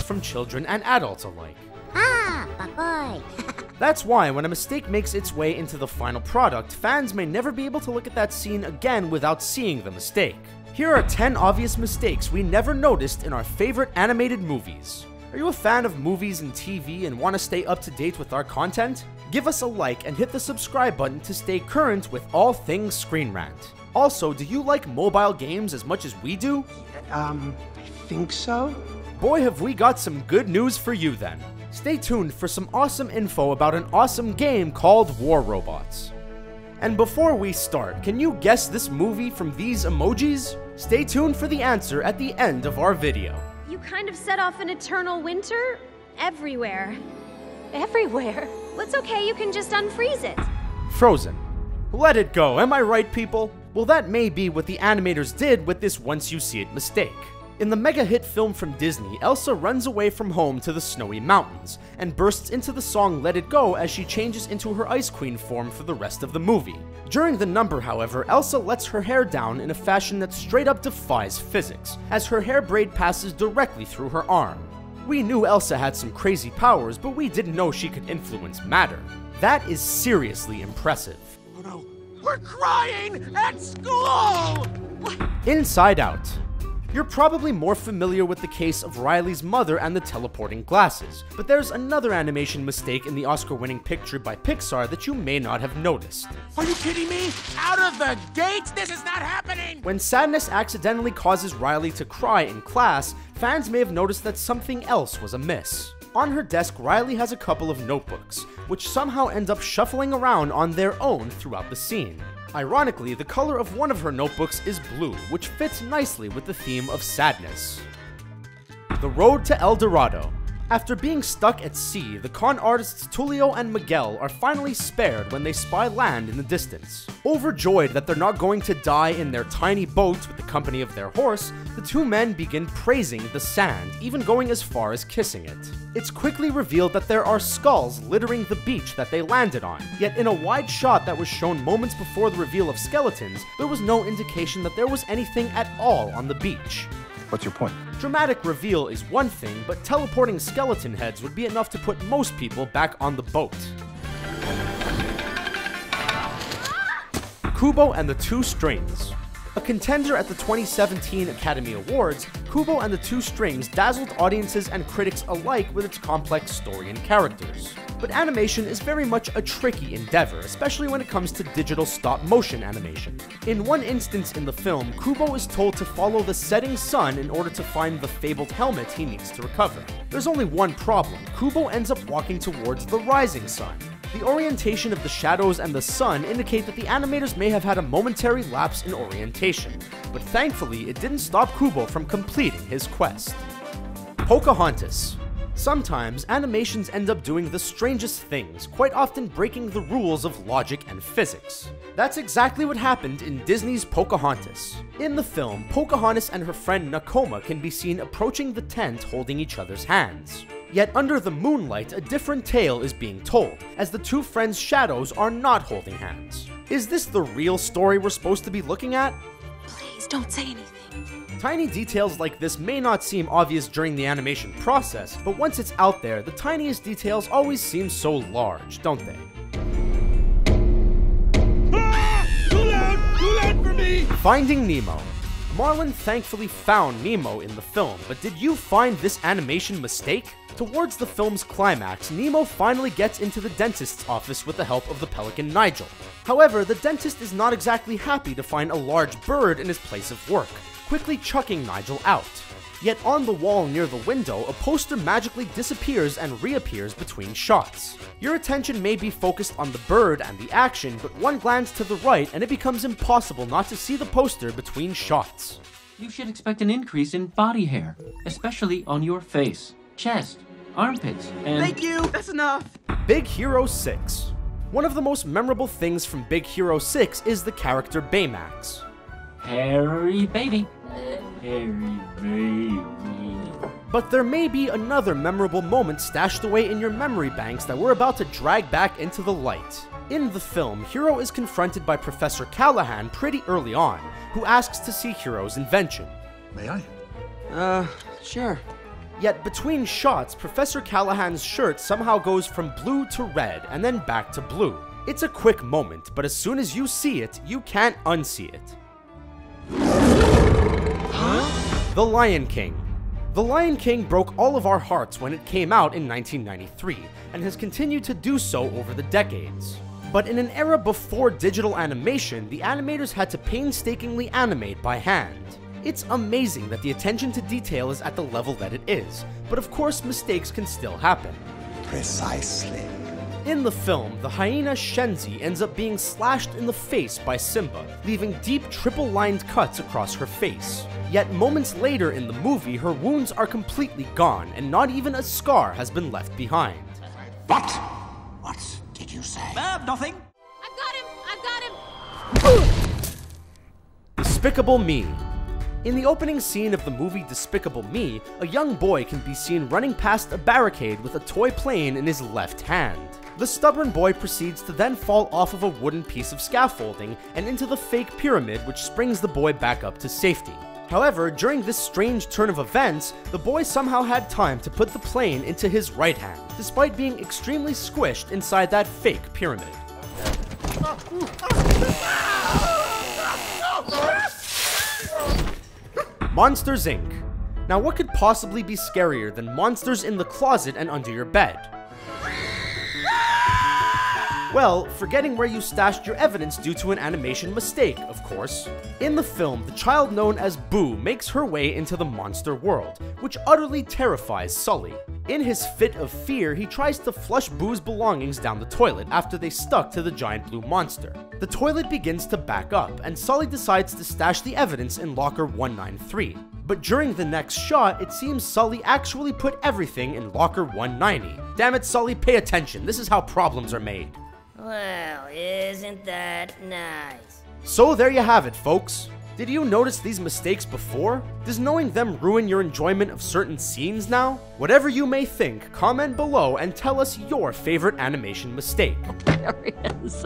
from children and adults alike. Ah, Pakoy. That's why when a mistake makes its way into the final product, fans may never be able to look at that scene again without seeing the mistake. Here are 10 obvious mistakes we never noticed in our favorite animated movies. Are you a fan of movies and TV and want to stay up to date with our content? Give us a like and hit the subscribe button to stay current with all things Screen Rant. Also, do you like mobile games as much as we do? I think so. Boy, have we got some good news for you then. Stay tuned for some awesome info about an awesome game called War Robots. And before we start, can you guess this movie from these emojis? Stay tuned for the answer at the end of our video. You kind of set off an eternal winter everywhere. Everywhere? Well, it's okay, you can just unfreeze it. Frozen. Let it go, am I right, people? Well, that may be what the animators did with this once you see it mistake. In the mega hit film from Disney, Elsa runs away from home to the snowy mountains, and bursts into the song Let It Go as she changes into her Ice Queen form for the rest of the movie. During the number, however, Elsa lets her hair down in a fashion that straight up defies physics, as her hair braid passes directly through her arm. We knew Elsa had some crazy powers, but we didn't know she could influence matter. That is seriously impressive. Oh no, we're crying at school! Inside Out. You're probably more familiar with the case of Riley's mother and the teleporting glasses, but there's another animation mistake in the Oscar-winning picture by Pixar that you may not have noticed. Are you kidding me? Out of the gates? This is not happening! When sadness accidentally causes Riley to cry in class, fans may have noticed that something else was amiss. On her desk, Riley has a couple of notebooks, which somehow end up shuffling around on their own throughout the scene. Ironically, the color of one of her notebooks is blue, which fits nicely with the theme of sadness. The Road to El Dorado. After being stuck at sea, the con artists Tulio and Miguel are finally spared when they spy land in the distance. Overjoyed that they're not going to die in their tiny boat with the company of their horse, the two men begin praising the sand, even going as far as kissing it. It's quickly revealed that there are skulls littering the beach that they landed on, yet in a wide shot that was shown moments before the reveal of skeletons, there was no indication that there was anything at all on the beach. What's your point? Dramatic reveal is one thing, but teleporting skeleton heads would be enough to put most people back on the boat. Kubo and the Two Strings. A contender at the 2017 Academy Awards, Kubo and the Two Strings dazzled audiences and critics alike with its complex story and characters. But animation is very much a tricky endeavor, especially when it comes to digital stop-motion animation. In one instance in the film, Kubo is told to follow the setting sun in order to find the fabled helmet he needs to recover. There's only one problem: Kubo ends up walking towards the rising sun. The orientation of the shadows and the sun indicate that the animators may have had a momentary lapse in orientation, but thankfully it didn't stop Kubo from completing his quest. Pocahontas. Sometimes, animations end up doing the strangest things, quite often breaking the rules of logic and physics. That's exactly what happened in Disney's Pocahontas. In the film, Pocahontas and her friend Nakoma can be seen approaching the tent holding each other's hands. Yet under the moonlight, a different tale is being told, as the two friends' shadows are not holding hands. Is this the real story we're supposed to be looking at? Please don't say anything. Tiny details like this may not seem obvious during the animation process, but once it's out there, the tiniest details always seem so large, don't they? Ah! Too loud for me! Finding Nemo. Marlin thankfully found Nemo in the film, but did you find this animation mistake? Towards the film's climax, Nemo finally gets into the dentist's office with the help of the pelican Nigel. However, the dentist is not exactly happy to find a large bird in his place of work, quickly chucking Nigel out. Yet on the wall near the window, a poster magically disappears and reappears between shots. Your attention may be focused on the bird and the action, but one glance to the right and it becomes impossible not to see the poster between shots. You should expect an increase in body hair, especially on your face, chest, armpits, and... Thank you! That's enough! Big Hero 6. One of the most memorable things from Big Hero 6 is the character Baymax. Hairy baby. Hairy baby. But there may be another memorable moment stashed away in your memory banks that we're about to drag back into the light. In the film, Hiro is confronted by Professor Callahan pretty early on, who asks to see Hiro's invention. May I? Sure. Yet between shots, Professor Callahan's shirt somehow goes from blue to red and then back to blue. It's a quick moment, but as soon as you see it, you can't unsee it. The Lion King. The Lion King broke all of our hearts when it came out in 1993, and has continued to do so over the decades. But in an era before digital animation, the animators had to painstakingly animate by hand. It's amazing that the attention to detail is at the level that it is, but of course mistakes can still happen. Precisely. In the film, the hyena Shenzi ends up being slashed in the face by Simba, leaving deep triple-lined cuts across her face. Yet moments later in the movie, her wounds are completely gone, and not even a scar has been left behind. What? What did you say? Nothing. I've got him! Despicable Me. In the opening scene of the movie Despicable Me, a young boy can be seen running past a barricade with a toy plane in his left hand. The stubborn boy proceeds to then fall off of a wooden piece of scaffolding and into the fake pyramid, which springs the boy back up to safety. However, during this strange turn of events, the boy somehow had time to put the plane into his right hand, despite being extremely squished inside that fake pyramid. Monsters, Inc. Now what could possibly be scarier than monsters in the closet and under your bed? Well, forgetting where you stashed your evidence due to an animation mistake, of course. In the film, the child known as Boo makes her way into the monster world, which utterly terrifies Sully. In his fit of fear, he tries to flush Boo's belongings down the toilet after they stuck to the giant blue monster. The toilet begins to back up, and Sully decides to stash the evidence in locker 193. But during the next shot, it seems Sully actually put everything in locker 190. Damn it, Sully, pay attention. This is how problems are made. Well, isn't that nice? So there you have it, folks. Did you notice these mistakes before? Does knowing them ruin your enjoyment of certain scenes now? Whatever you may think, comment below and tell us your favorite animation mistake. There he is.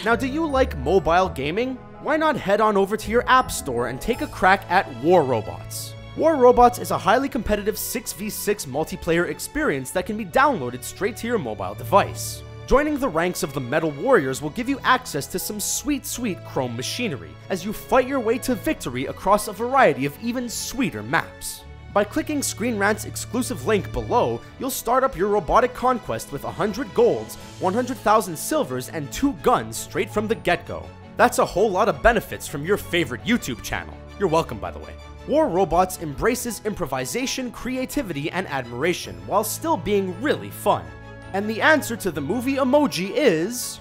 Now, do you like mobile gaming? Why not head on over to your app store and take a crack at War Robots? War Robots is a highly competitive 6v6 multiplayer experience that can be downloaded straight to your mobile device. Joining the ranks of the Metal Warriors will give you access to some sweet chrome machinery, as you fight your way to victory across a variety of even sweeter maps. By clicking Screen Rant's exclusive link below, you'll start up your robotic conquest with 100 golds, 100,000 silvers, and 2 guns straight from the get-go. That's a whole lot of benefits from your favorite YouTube channel. You're welcome, by the way. War Robots embraces improvisation, creativity, and admiration, while still being really fun. And the answer to the movie emoji is...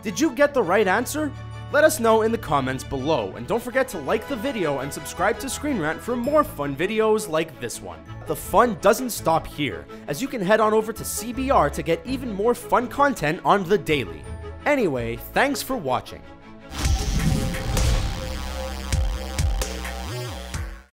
Did you get the right answer? Let us know in the comments below, and don't forget to like the video and subscribe to Screen Rant for more fun videos like this one. The fun doesn't stop here, as you can head on over to CBR to get even more fun content on the daily. Anyway, thanks for watching.